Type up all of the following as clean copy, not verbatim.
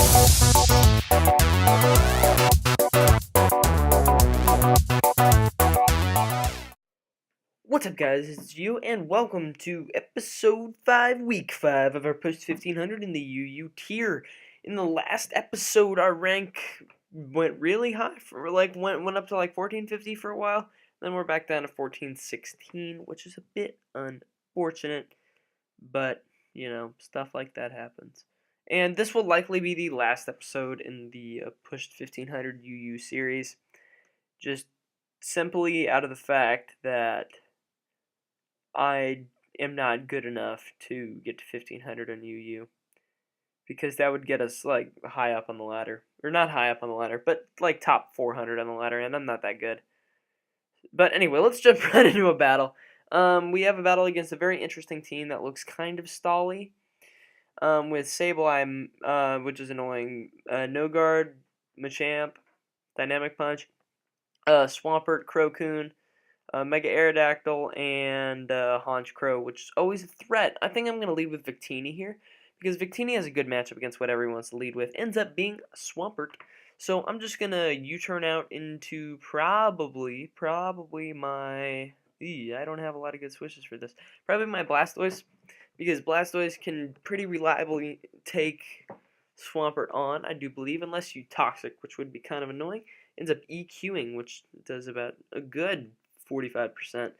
What's up, guys? It's you, and welcome to episode 5, week 5 of our post 1500 in the UU tier. In the last episode, our rank went really high, for went up to like 1450 for a while. Then we're back down to 1416, which is a bit unfortunate, but you know, stuff like that happens. And this will likely be the last episode in the pushed 1500 UU series, just simply out of the fact that I am not good enough to get to 1500 on UU, because that would get us like high up on the ladder, or not high up on the ladder, but like top 400 on the ladder, and I'm not that good. But anyway, let's jump right into a battle. We have a battle against a very interesting team that looks kind of stally. With Sableye, which is annoying, No Guard, Machamp, Dynamic Punch, Swampert, Crocoon, Mega Aerodactyl, and Haunch Crow, which is always a threat. I think I'm going to lead with Victini here, because Victini has a good matchup against whatever he wants to lead with. Ends up being Swampert. So I'm just going to U-turn out into probably my... I don't have a lot of good switches for this. Probably my Blastoise, because Blastoise can pretty reliably take Swampert on, I do believe, unless you Toxic, which would be kind of annoying. Ends up EQing, which does about a good 45%.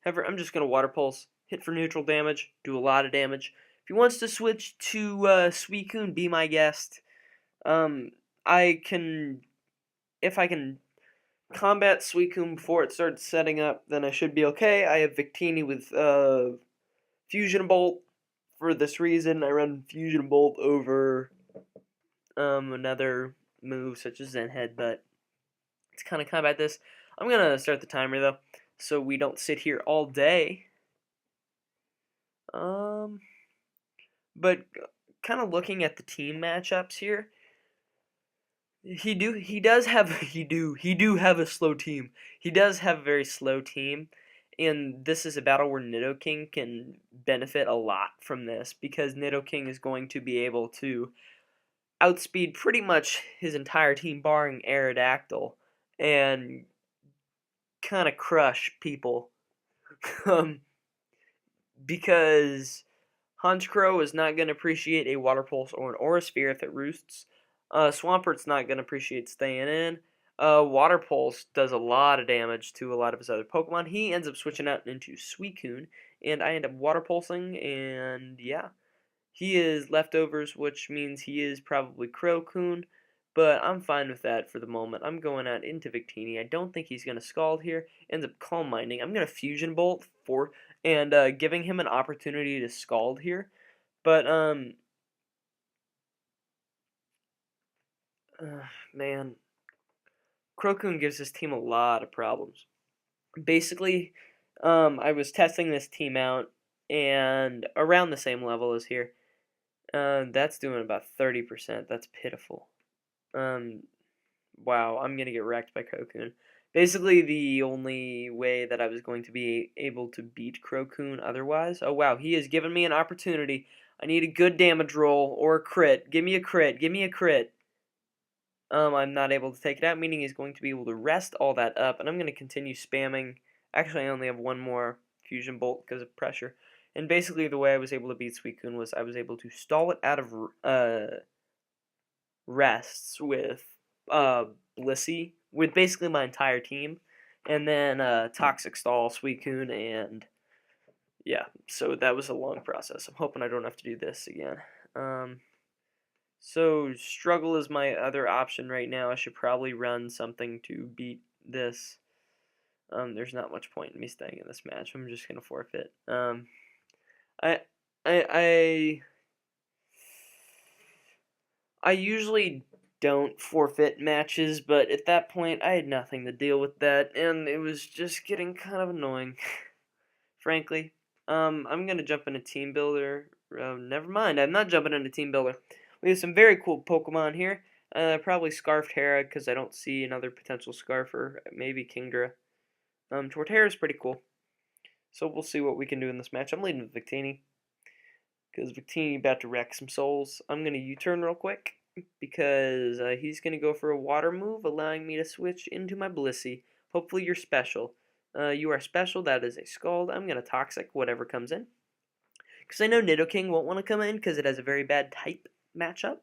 However, I'm just going to Water Pulse, hit for neutral damage, do a lot of damage. If he wants to switch to Suicune, be my guest. If I can combat Suicune before it starts setting up, then I should be okay. I have Victini with Fusion Bolt. For this reason, I run Fusion Bolt over another move such as Zen Headbutt. To kind of combat this, I'm going to start the timer, though, so we don't sit here all day. But kind of looking at the team matchups here, he does have a slow team. He does have a very slow team, and this is a battle where Nidoking can benefit a lot from this, because Nidoking is going to be able to outspeed pretty much his entire team, barring Aerodactyl, and kind of crush people. Because Honchkrow is not going to appreciate a Water Pulse or an Aura Sphere if it roosts. Swampert's not going to appreciate staying in. Water Pulse does a lot of damage to a lot of his other Pokemon. He ends up switching out into Suicune, and I end up Water Pulsing, and yeah. He is leftovers, which means he is probably Crocoon, but I'm fine with that for the moment. I'm going out into Victini. I don't think he's going to Scald here. Ends up Calm Minding. I'm going to Fusion Bolt and giving him an opportunity to Scald here. But, man, Crocoon gives his team a lot of problems. Basically, I was testing this team out, and around the same level as here. That's doing about 30%. That's pitiful. Wow, I'm gonna get wrecked by Crocoon. Basically, the only way that I was going to be able to beat Crocoon otherwise... Oh, wow, he has given me an opportunity. I need a good damage roll or a crit. Give me a crit. Give me a crit. I'm not able to take it out, meaning he's going to be able to rest all that up, and I'm going to continue spamming. Actually, I only have one more Fusion Bolt because of pressure. And basically, the way I was able to beat Suicune was I was able to stall it out of rests with Blissey, with basically my entire team, and then Toxic Stall, Suicune, and yeah, so that was a long process. I'm hoping I don't have to do this again. So Struggle is my other option right now. I should probably run something to beat this. There's not much point in me staying in this match. I'm just gonna forfeit. I usually don't forfeit matches, but at that point I had nothing to deal with that, and it was just getting kind of annoying, frankly. I'm gonna jump into Team Builder. Never mind, I'm not jumping into Team Builder. We have some very cool Pokemon here. Probably Scarfed Hera, because I don't see another potential Scarfer. Maybe Kingdra. Torterra is pretty cool. So we'll see what we can do in this match. I'm leading with Victini, because Victini about to wreck some souls. I'm going to U-turn real quick, because he's going to go for a water move, allowing me to switch into my Blissey. Hopefully you're special. You are special. That is a Scald. I'm going to Toxic whatever comes in. Because I know Nidoking won't want to come in because it has a very bad type matchup.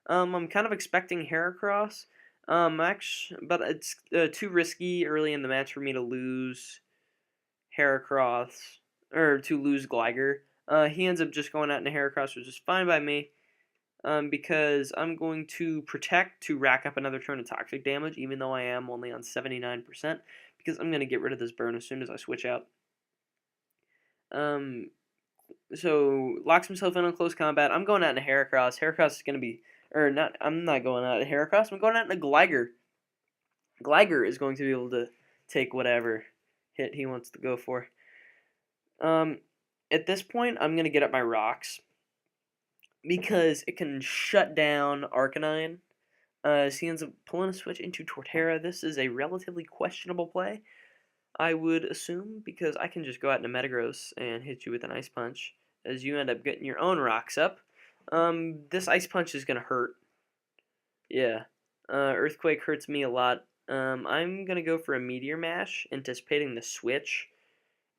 I'm kind of expecting Heracross. But it's too risky early in the match for me to lose Heracross, or to lose Gligar. He ends up just going out into Heracross, which is fine by me. Because I'm going to protect to rack up another turn of toxic damage, even though I am only on 79%, because I'm going to get rid of this burn as soon as I switch out. So, locks himself in on close combat. I'm going out into Heracross. Heracross is going to be, or not, I'm not going out into Heracross, I'm going out into Gligar. Gligar is going to be able to take whatever hit he wants to go for. At this point, I'm going to get up my rocks, because it can shut down Arcanine. So he ends up pulling a switch into Torterra. This is a relatively questionable play, I would assume, because I can just go out into Metagross and hit you with an Ice Punch, as you end up getting your own rocks up. This Ice Punch is going to hurt. Yeah. Earthquake hurts me a lot. I'm going to go for a Meteor Mash, anticipating the switch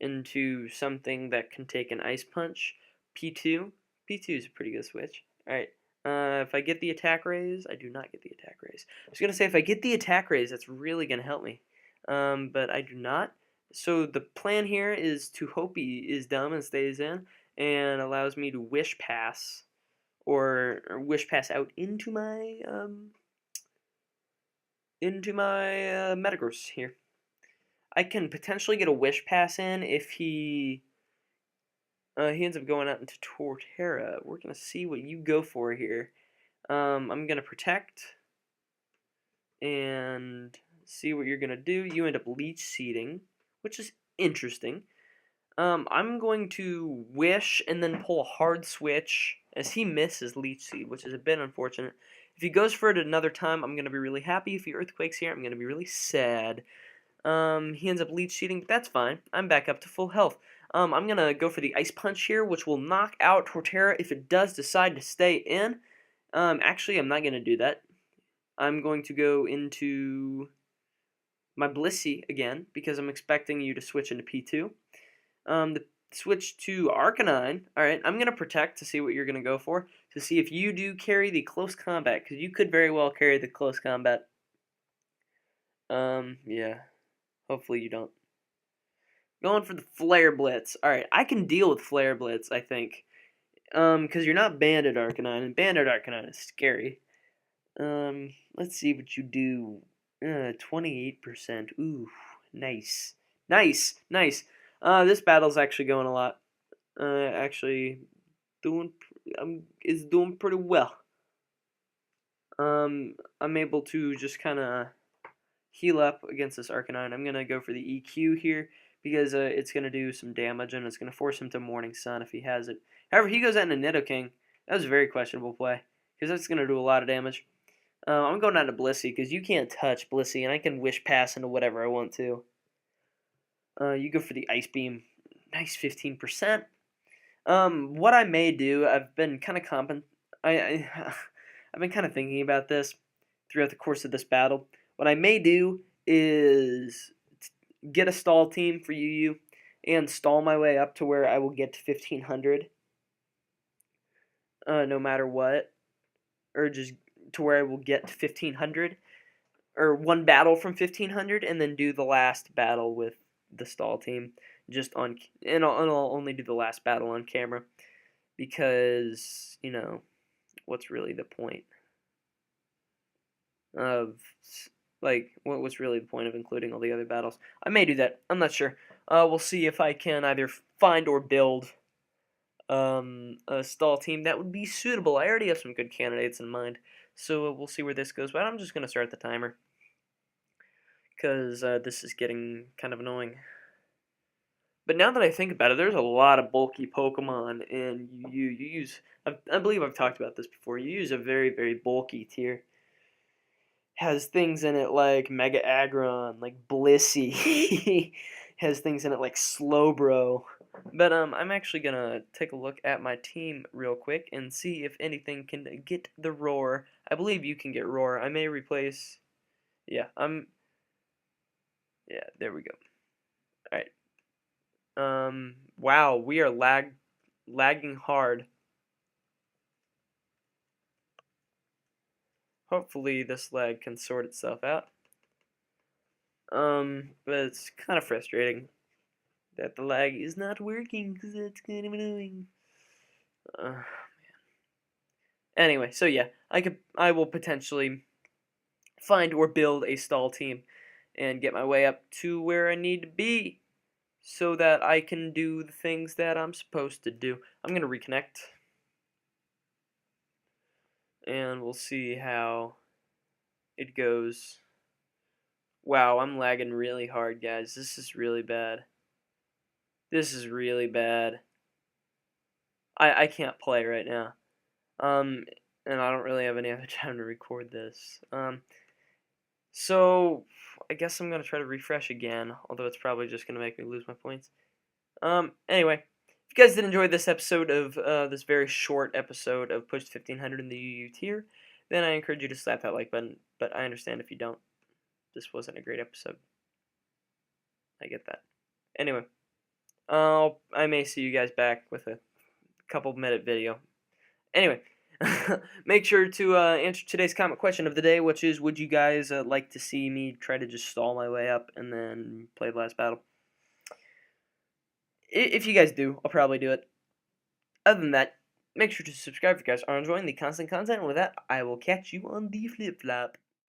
into something that can take an Ice Punch. P2. P2 is a pretty good switch. Alright. If I get the attack raise, I do not get the attack raise. I was going to say, if I get the attack raise, that's really going to help me. But I do not. So the plan here is to hope he is dumb and stays in, and allows me to Wish Pass, or Wish Pass out into my Metagross here. I can potentially get a Wish Pass in if he ends up going out into Torterra. We're going to see what you go for here. I'm going to protect and see what you're going to do. You end up Leech Seeding, which is interesting. I'm going to Wish and then pull a hard switch as he misses Leech Seed, which is a bit unfortunate. If he goes for it another time, I'm going to be really happy. If he Earthquakes here, I'm going to be really sad. He ends up Leech Seeding, but that's fine. I'm back up to full health. I'm going to go for the Ice Punch here, which will knock out Torterra if it does decide to stay in. Actually, I'm not going to do that. I'm going to go into my Blissey again, because I'm expecting you to switch into P2. The switch to Arcanine. Alright, I'm going to protect to see what you're going to go for, to see if you do carry the close combat, because you could very well carry the close combat. Yeah. Hopefully you don't. Going for the Flare Blitz. Alright, I can deal with Flare Blitz, I think. Because you're not Banded Arcanine, and Banded Arcanine is scary. Let's see what you do. 28%. Ooh, nice. Nice, nice. This battle's actually going a lot. Actually, is doing pretty well. I'm able to just kind of heal up against this Arcanine. I'm going to go for the EQ here, because it's going to do some damage, and it's going to force him to Morning Sun if he has it. However, he goes out into Nidoking. That was a very questionable play, because that's going to do a lot of damage. I'm going down to Blissey, because you can't touch Blissey, and I can Wish Pass into whatever I want to. You go for the Ice Beam. Nice 15%. What I may do, I've been kind of I've been kind of thinking about this throughout the course of this battle. What I may do is get a stall team for UU and stall my way up to where I will get to 1500, no matter what, or just to where I will get to 1500, or one battle from 1500, and then do the last battle with the stall team just on, and I'll only do the last battle on camera, because, you know, what's really the point of, like, what's really the point of including all the other battles? I may do that. I'm not sure. We'll see if I can either find or build a stall team that would be suitable. I already have some good candidates in mind, so we'll see where this goes. But I'm just going to start the timer, because this is getting kind of annoying. But now that I think about it, there's a lot of bulky Pokemon, and you use, I believe I've talked about this before, you use a very, very bulky tier. Has things in it like Mega Aggron, like Blissey, has things in it like Slowbro, But I'm actually gonna take a look at my team real quick and see if anything can get the roar. I believe you can get roar. I may replace. Yeah, Yeah, there we go. All right. Wow, we are lagging hard. Hopefully this lag can sort itself out. But it's kind of frustrating that the lag is not working because that's kind of annoying. Uh, anyway, so yeah, I will potentially find or build a stall team and get my way up to where I need to be so that I can do the things that I'm supposed to do. I'm gonna reconnect and we'll see how it goes. Wow, I'm lagging really hard, guys. This is really bad. This is really bad. I can't play right now. Um, and I don't really have any other time to record this. So I guess I'm gonna try to refresh again, although it's probably just gonna make me lose my points. Anyway, if you guys did enjoy this episode of this very short episode of Push 1500 in the UU tier, then I encourage you to slap that like button. But I understand if you don't. This wasn't a great episode. I get that. Anyway, I may see you guys back with a couple-minute video. Anyway, make sure to answer today's comment question of the day, which is, would you guys like to see me try to just stall my way up and then play the last battle? If you guys do, I'll probably do it. Other than that, make sure to subscribe if you guys are enjoying the constant content. And with that, I will catch you on the flip-flop.